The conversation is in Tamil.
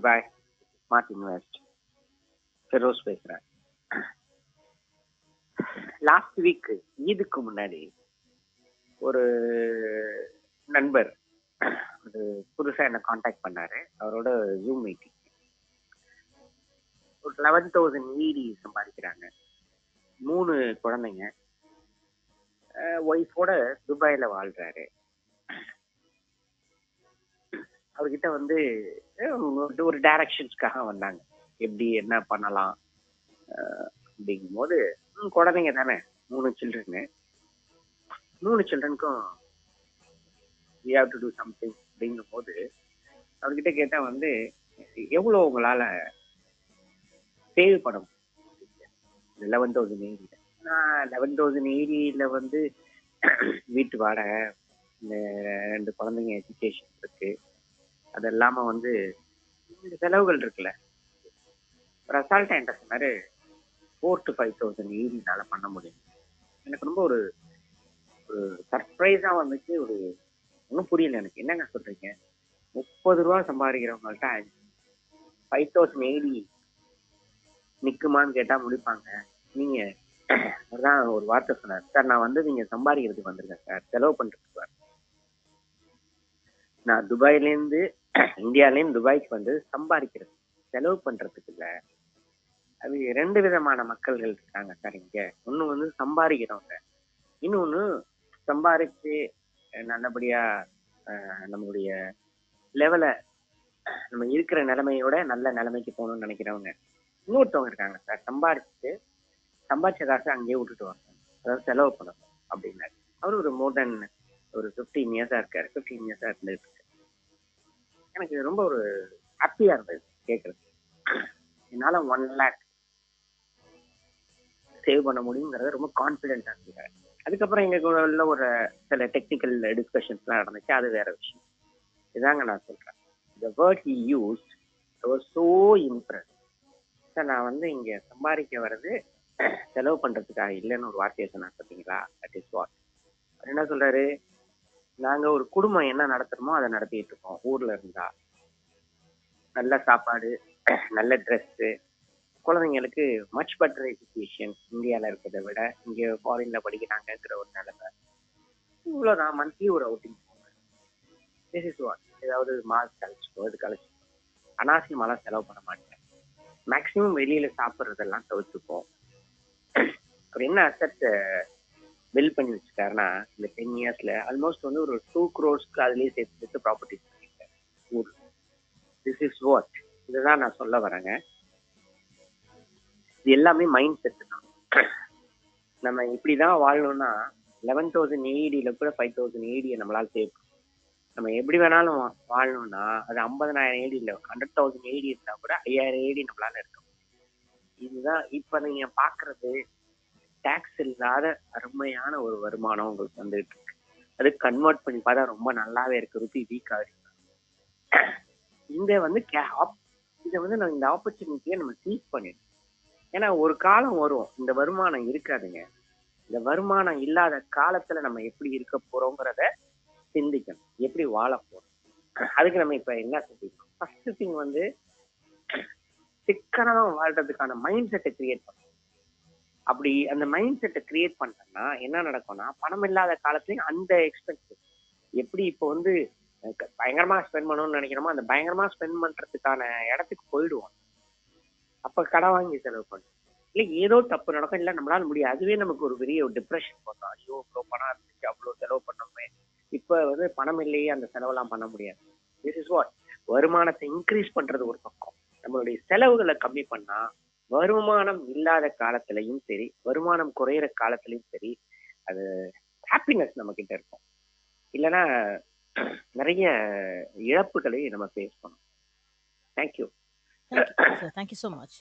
துபாய் ஸ்மார்ட் இன்வெஸ்ட் ஃபெரோஸ் பேசுறேன். லாஸ்ட் வீக் ஈதுக்கு முன்னாடி ஒரு நண்பர் ஒரு புதுசா என்ன காண்டாக்ட் பண்ணாரு. அவரோட ஜூம் மீட்டிங். ஒரு 11,000 ஈடி சம்பாதிக்கிறாங்க, 3 குழந்தைங்க, ஒய்ஃபோட துபாயில வாழ்றாரு. அவர்கிட்ட வந்து ஒரு டைரக்ஷன்ஸ்க்காக வந்தாங்க, எப்படி என்ன பண்ணலாம் அப்படிங்கும் போது, குழந்தைங்க தானே, 3 children, 3 சில்ட்ரனுக்கும் we have to do something அப்படிங்கும் போது அவர்கிட்ட கேட்டா வந்து, எவ்வளவு உங்களால சேவ் பண்ண முடியும் 11,000 ஏரியில? நான் 11,000 ஏரியில வந்து வீட்டு வாடகை, இந்த 2 குழந்தைங்க எஜுகேஷன் இருக்கு, அது இல்லாம வந்து இந்த செலவுகள் இருக்குல்ல, ஒரு அசால்ட்டா என்கிட்ட சொன்னாரு 4,000 to 5,000 ஏரினால பண்ண முடியும். எனக்கு ரொம்ப ஒரு சர்ப்ரைஸா வந்துச்சு. ஒன்றும் புரியல எனக்கு, என்னங்க சொல்றீங்க, 30 ரூபா சம்பாதிக்கிறவங்கள்ட்ட 5,000 ஏடி நிக்குமான்னு கேட்டா முடிப்பாங்க. நீங்க அதான் ஒரு வார்த்தை சொன்னார், சார் நான் வந்து நீங்க சம்பாதிக்கிறதுக்கு வந்திருக்கேன் சார், செலவு பண்றதுக்கு வரேன். நான் துபாயிலேருந்து இந்தியாலேருந்து துபாய்க்கு வந்து சம்பாதிக்கிறது, செலவு பண்றதுக்கு இல்ல. அது 2 விதமான மக்கள்கள் இருக்காங்க சார் இங்க. ஒண்ணு வந்து சம்பாதிக்கிறவங்க, இன்னொன்னு சம்பாதிச்சு நல்லபடியா நம்மளுடைய லெவலை, நம்ம இருக்கிற நிலைமையோட நல்ல நிலைமைக்கு போகணும்னு நினைக்கிறவங்க. இன்னொருத்தவங்க இருக்காங்க சார், சம்பாதிச்ச காசு அங்கேயே விட்டுட்டு வாங்க, அதாவது செலவு பண்ணணும் அப்படின்னாரு. அவரு ஒரு மோர் தென் ஒரு 15 இயர்ஸா இருக்காரு, 15 இயர்ஸா இருந்துட்டு இருக்கு. எனக்கு ரொம்ப ஒரு ஹாப்பியா இருந்தது கேட்கறது. என்னால 1 lakh சேவ் பண்ண முடியுங்கிறத ரொம்ப கான்பிடென்டா இருக்காரு. அதுக்கப்புறம் எங்களுக்கு உள்ள ஒரு சில டெக்னிக்கல் டிஸ்கஷன்ஸ்லாம் நடந்துச்சு, அது வேற விஷயம். இதாங்க நான் சொல்றேன். The word he used, I was so impressed. Sir நான் வந்து இங்க சம்பாதிக்க வர்றது செலவு பண்றதுக்காக இல்லைன்னு ஒரு வார்த்தையை சொன்னார் பார்த்தீங்களா, தட் இஸ் வாட். அவர் என்ன சொல்றாரு, நாங்க ஒரு குடும்பம் என்ன நடத்துறோமோ அதை நடத்திட்டு இருக்கோம். ஊர்ல இருந்தா நல்ல சாப்பாடு, நல்ல ட்ரெஸ்ஸு, குழந்தைங்களுக்கு மச் பெட்டர் எஜுகேஷன் இந்தியாவில் இருக்கிறத விட இங்கே ஃபாரின்ல படிக்கிறாங்கிற ஒரு நிலைமை. இவ்வளோதான், மந்த்லி ஒரு அவுட்டிங் போவேன். This is what. ஏதாவது மாஸ் கழிச்சுக்கோ, இது கழிச்சுக்கோ, அனாவசியமாலாம் செலவு பண்ண மாட்டேன். மேக்சிமம் வெளியில சாப்பிட்றதெல்லாம் தவிர்த்துப்போம். அவர் என்ன அசெட் பில் பண்ணி வச்சுட்டாருன்னா, இந்த 10 இயர்ஸ்ல ஆல்மோஸ்ட் வந்து ஒரு 2 crores அதுலயே சேர்த்து ப்ராப்பர்ட்டிஸ் பண்ணிருக்காரு ஊர்ல. This is what. இதுதான் நான் சொல்ல வரேங்க. இது எல்லாமே மைண்ட் செட் தான். நம்ம இப்படிதான் வாழணும்னா 11,000 ஏடியில கூட 5,000 ஏடியை நம்மளால சேவ். நம்ம எப்படி வேணாலும் வாழணும்னா அது 50,000 ஏடி இல்ல, 100,000 ஏடி இருந்தா கூட 5,000 ஏடி நம்மளால இருக்க முடியும். இதுதான் இப்ப நீங்க பாக்குறது டாக்ஸ் இல்லாத அருமையான ஒரு வருமானம் உங்களுக்கு வந்துட்டு இருக்கு. அது கன்வெர்ட் பண்ணி பார்த்தா ரொம்ப நல்லாவே இருக்கு. ரூபி வீக் ஆகுது. இதை வந்து இந்த ஆப்பர்ச்சுனிட்டியை நம்ம சீஸ் பண்ணிடணும். ஏன்னா ஒரு காலம் வரும் இந்த வருமானம் இருக்காதுங்க. இந்த வருமானம் இல்லாத காலத்துல நம்ம எப்படி இருக்க போறோங்கிறத சிந்திக்கணும், எப்படி வாழ போறோம். அதுக்கு நம்ம இப்ப என்ன செஞ்சுக்கணும், ஃபர்ஸ்ட் திங் வந்து சிக்கனமா வாழ்றதுக்கான மைண்ட் செட்டை கிரியேட் பண்ணணும். அப்படி அந்த மைண்ட் செட்டை கிரியேட் பண்ணோம்னா என்ன நடக்கும்னா, பணம் இல்லாத காலத்துலயும் அந்த எக்ஸ்பென்சிவ் எப்படி இப்போ வந்து பயங்கரமா ஸ்பெண்ட் பண்ணணும்னு நினைக்கிறோமோ அந்த பயங்கரமா ஸ்பெண்ட் பண்றதுக்கான இடத்துக்கு போயிடுவோம். அப்ப கடன் வாங்கி செலவு பண்ணும், இல்ல ஏதோ தப்பு நடக்கும், இல்ல நம்மளால முடியாது, அதுவே நமக்கு ஒரு பெரிய டிப்ரெஷன் போட்டோம். ஐயோ இவ்வளவு பணம் இருந்துச்சு, அவ்வளவு செலவு பண்ணோமே, இப்ப வந்து பணம் இல்லையே, அந்த செலவெல்லாம் பண்ண முடியாது. This is what. வருமானத்தை இன்க்ரீஸ் பண்றது ஒரு பக்கம், நம்மளுடைய செலவுகளை கம்மி பண்ணா வருமானம் இல்லாத காலத்திலையும் சரி, வருமானம் குறையிற காலத்திலையும் சரி, அது ஹாப்பினஸ் நம்ம கிட்ட இருக்கும். இல்லைன்னா நிறைய இழப்புகளை நம்ம ஃபேஸ் பண்ணணும். Thank you. Thank you, sir. Thank you so much.